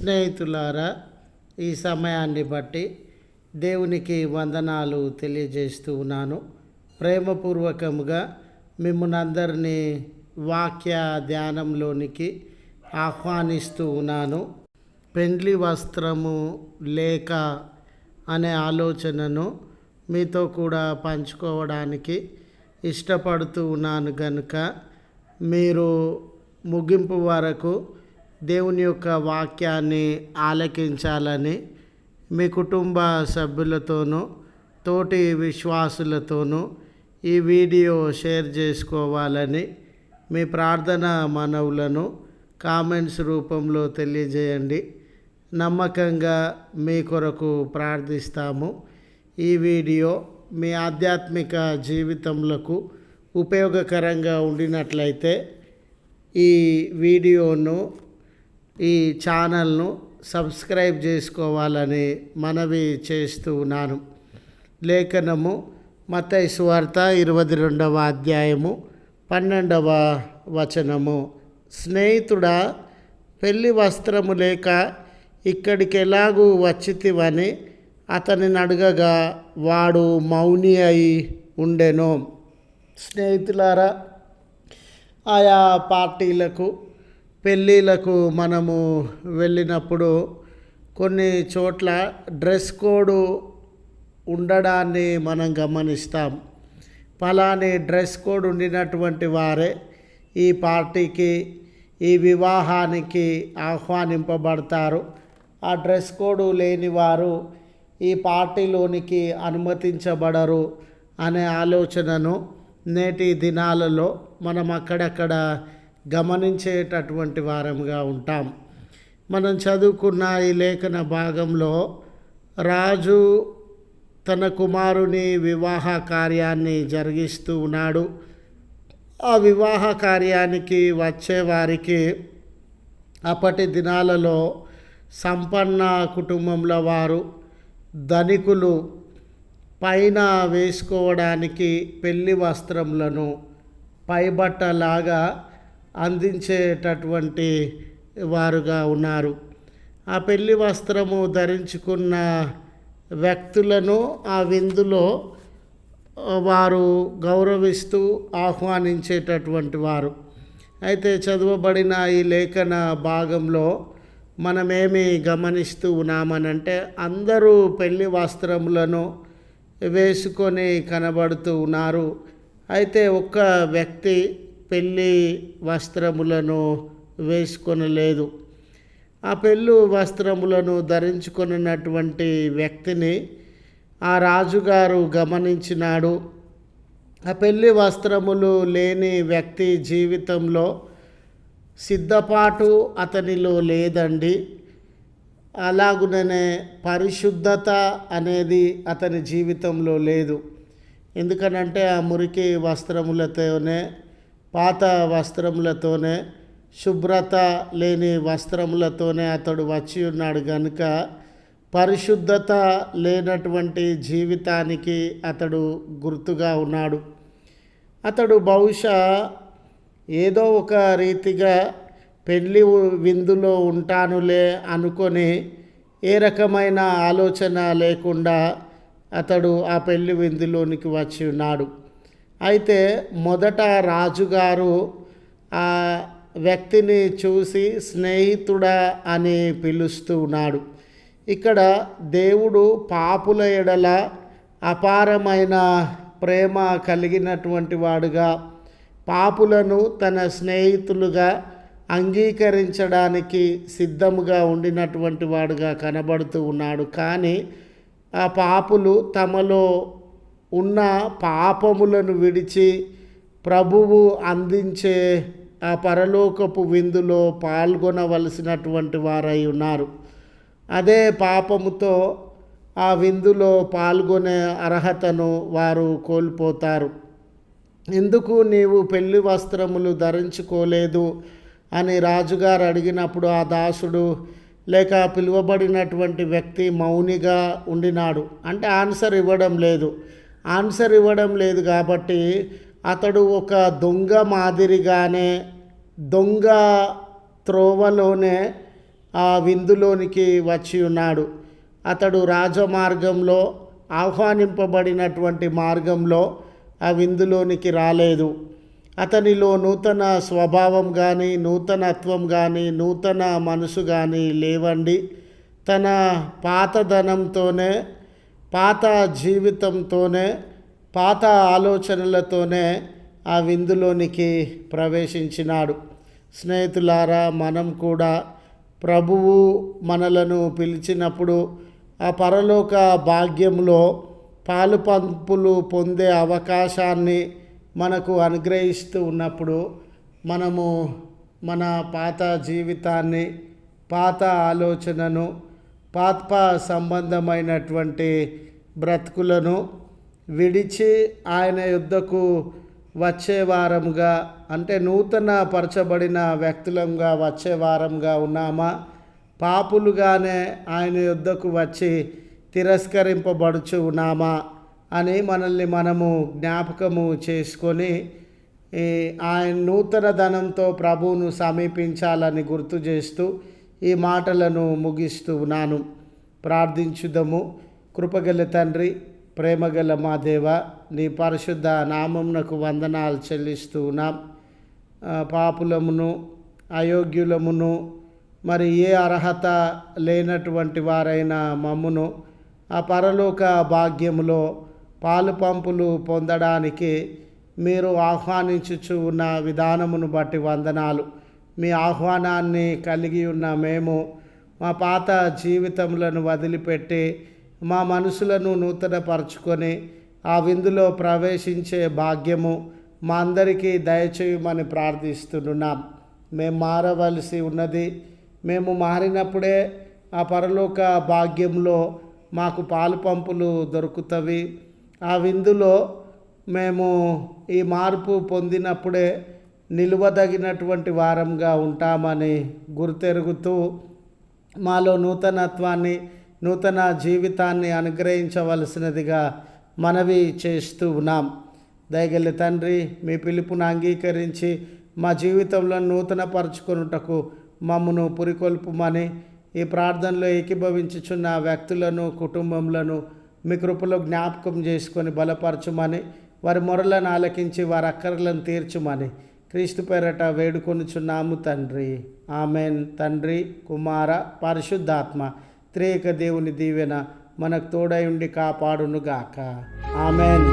స్నేహితులారా, ఈ సమయాన్ని బట్టి దేవునికి వందనాలు తెలియజేస్తూ ఉన్నాను. ప్రేమపూర్వకముగా మిమ్మల్ని అందరినీ వాక్య ధ్యానంలోనికి ఆహ్వానిస్తూ ఉన్నాను. పెండ్లి వస్త్రము లేక అనే ఆలోచనను మీతో కూడా పంచుకోవడానికి ఇష్టపడుతూ ఉన్నాను కనుక మీరు ముగింపు వరకు దేవుని యొక్క వాక్యాన్ని ఆలకించాలని మీ కుటుంబ సభ్యులతోనూ తోటి విశ్వాసులతోనూ ఈ వీడియో షేర్ చేసుకోవాలని మీ ప్రార్థన మనవులను కామెంట్స్ రూపంలో తెలియజేయండి. నమ్మకంగా మీ కొరకు ప్రార్థిస్తాము. ఈ వీడియో మీ ఆధ్యాత్మిక జీవితంలో ఉపయోగకరంగా ఉండినట్లయితే ఈ వీడియోను, ఈ ఛానల్ను సబ్స్క్రైబ్ చేసుకోవాలని మనవి చేస్తూ ఉన్నాను. లేఖనము మత్తయి సువార్త 22వ అధ్యాయము 12వ వచనము. స్నేహితుడా, పెళ్లి వస్త్రము లేక ఇక్కడికి ఎలాగూ వచ్చితివని అతనిని అడగగా వాడు మౌని అయి ఉండెను. స్నేహితులారా, ఆయా పార్టీలకు, పెళ్ళిళ్ళకు మనము వెళ్ళినప్పుడు కొన్ని చోట్ల డ్రెస్ కోడ్ ఉండడాన్ని మనం గమనిస్తాం. పలాని డ్రెస్ కోడ్ ఉండినటువంటి వారే ఈ పార్టీకి, ఈ వివాహానికి ఆహ్వానింపబడతారు. ఆ డ్రెస్ కోడ్ లేని వారు ఈ పార్టీలోనికి అనుమతించబడరు అనే ఆలోచనను నేటి దినాలలో మనం అక్కడక్కడ గమనించేటటువంటి వారంగా ఉంటాం. మనం చదువుకున్న ఈ లేఖన భాగంలో రాజు తన కుమారుని వివాహ కార్యాన్ని జరిగిస్తూ ఉన్నాడు. ఆ వివాహ కార్యానికి వచ్చేవారికి అప్పటి దినాలలో సంపన్న కుటుంబంలో వారు, ధనికులు పైన వేసుకోవడానికి పెళ్లి వస్త్రములను పైబట్టలాగా అందించేటటువంటి వారుగా ఉన్నారు. ఆ పెళ్లి వస్త్రము ధరించుకున్న వ్యక్తులను ఆ విందులో వారు గౌరవిస్తూ ఆహ్వానించేటటువంటి వారు. అయితే చదవబడిన ఈ లేఖన భాగంలో మనమేమి గమనిస్తూ ఉన్నామనంటే, అందరూ పెళ్లి వస్త్రములను వేసుకొని కనబడుతూ ఉన్నారు. అయితే ఒక్క వ్యక్తి పెళ్లి వస్త్రములను వేసుకొనలేదు. ఆ పెళ్లి వస్త్రములను ధరించుకున్నటువంటి వ్యక్తిని ఆ రాజుగారు గమనించినాడు. ఆ పెళ్లి వస్త్రములు లేని వ్యక్తి జీవితంలో సిద్ధపాటు అతనిలో లేదండి. అలాగుననే పరిశుద్ధత అనేది అతని జీవితంలో లేదు. ఎందుకనంటే ఆ మురికి వస్త్రములతోనే, పాత వస్త్రములతోనే, శుభ్రత లేని వస్త్రములతోనే అతడు వచ్చి ఉన్నాడు కనుక పరిశుద్ధత లేనటువంటి జీవితానికి అతడు గుర్తుగా ఉన్నాడు. అతడు బహుశా ఏదో ఒక రీతిగా పెళ్లి విందులో ఉంటానులే అనుకొని ఏ రకమైన ఆలోచన లేకుండా అతడు ఆ పెళ్లి విందులోనికి వచ్చి ఉన్నాడు. అయితే మొదట రాజుగారు ఆ వ్యక్తిని చూసి స్నేహితుడా అని పిలుస్తూ ఉన్నాడు. ఇక్కడ దేవుడు పాపుల ఎడల అపారమైన ప్రేమ కలిగినటువంటి వాడుగా, పాపులను తన స్నేహితులుగా అంగీకరించడానికి సిద్ధముగా ఉండినటువంటి వాడుగా కనబడుతూ ఉన్నాడు. కానీ ఆ పాపులు తమలో ఉన్న పాపములను విడిచి ప్రభువు అందించే ఆ పరలోకపు విందులో పాల్గొనవలసినటువంటి వారై ఉన్నారు. అదే పాపముతో ఆ విందులో పాల్గొనే అర్హతను వారు కోల్పోతారు. ఎందుకు నీవు పెళ్లి వస్త్రములు ధరించుకోలేదు అని రాజుగారు అడిగినప్పుడు ఆ దాసుడు లేక పిలువబడినటువంటి వ్యక్తి మౌనిగా ఉండినాడు. అంటే ఆన్సర్ ఇవ్వడం లేదు కాబట్టి అతడు ఒక దొంగ మాదిరిగానే, దొంగ త్రోవలోనే ఆ విందులోనికి వచ్చి ఉన్నాడు. అతడు రాజమార్గంలో ఆహ్వానింపబడినటువంటి మార్గంలో ఆ విందులోనికి రాలేదు. అతనిలో నూతన స్వభావం కానీ, నూతనత్వం కానీ, నూతన మనసు కానీ లేవండి. తన పాతదనంతోనే, పాత జీవితంతోనే, పాత ఆలోచనలతోనే ఆ విందులోనికి ప్రవేశించినాడు. స్నేహితులారా, మనం కూడా ప్రభువు మనలను పిలిచినప్పుడు ఆ పరలోక భాగ్యంలో పాలు పంపులు పొందే అవకాశాన్ని మనకు అనుగ్రహిస్తూ ఉన్నప్పుడు మనము మన పాత జీవితాన్ని, పాత ఆలోచనను, పాత సంబంధమైనటువంటి బ్రతుకులను విడిచి ఆయన యుద్ధకు వచ్చే వారముగా, అంటే నూతన పరచబడిన వ్యక్తులంగా వచ్చే వారంగా ఉన్నామా, పాపులుగానే ఆయన యుద్ధకు వచ్చి తిరస్కరింపబడుచు ఉన్నామా అని మనల్ని మనము జ్ఞాపకము చేసుకొని ఆయన నూతన ధనంతో ప్రభువును సమీపించాలని గుర్తు చేస్తూ ఈ మాటలను ముగిస్తూ ఉన్నాను. ప్రార్థించుదము. కృపగల తండ్రి, ప్రేమగల మా దేవ, నీ పరిశుద్ధ నామమునకు వందనాలు చెల్లిస్తూ ఉన్నాం. పాపులమును, అయోగ్యులమును, మరి ఏ అర్హత లేనటువంటి వారైన మమ్మును ఆ పరలోక భాగ్యములో పాలు పంపులు పొందడానికి మీరు ఆహ్వానించుచు ఉన్న విధానమును బట్టి వందనాలు. మీ ఆహ్వానాన్ని కలిగి ఉన్న మేము మా పాత జీవితములను వదిలిపెట్టి మా మనసులను నూతనపరచుకొని ఆ విందులో ప్రవేశించే భాగ్యము మా అందరికీ దయచేయమని ప్రార్థిస్తున్నాం. మేము మారవలసి ఉన్నది. మేము మారినప్పుడే ఆ పరలోక భాగ్యంలో మాకు పాలు పంపులు దొరుకుతవి. ఆ విందులో మేము ఈ మార్పు పొందినప్పుడే నిలువదగినటువంటి వారంగా ఉంటామని గుర్తెరుగుతూ మాలో నూతనత్వాన్ని, నూతన జీవితాన్ని అనుగ్రహించవలసినదిగా మనవి చేస్తూ ఉన్నాం. దయగల తండ్రి, మీ పిలుపును అంగీకరించి మా జీవితంలో నూతనపరచుకొనుటకు మమ్మను పురికొల్పుమని ఈ ప్రార్థనలో ఏకీభవించుచున్న వ్యక్తులను, కుటుంబములను మీ కృపలో జ్ఞాపకం చేసుకొని బలపరచుమని, వారి మొరలను ఆలకించి వారి అక్కర్లను తీర్చుమని క్రీస్తు పేరట వేడుకొనుచున్నాము తండ్రి. ఆమెన్. తండ్రి, కుమార, పరిశుద్ధాత్మ త్రియేక దేవుని దీవెన మనకు తోడై ఉండి కాపాడునుగాక. ఆమెన్.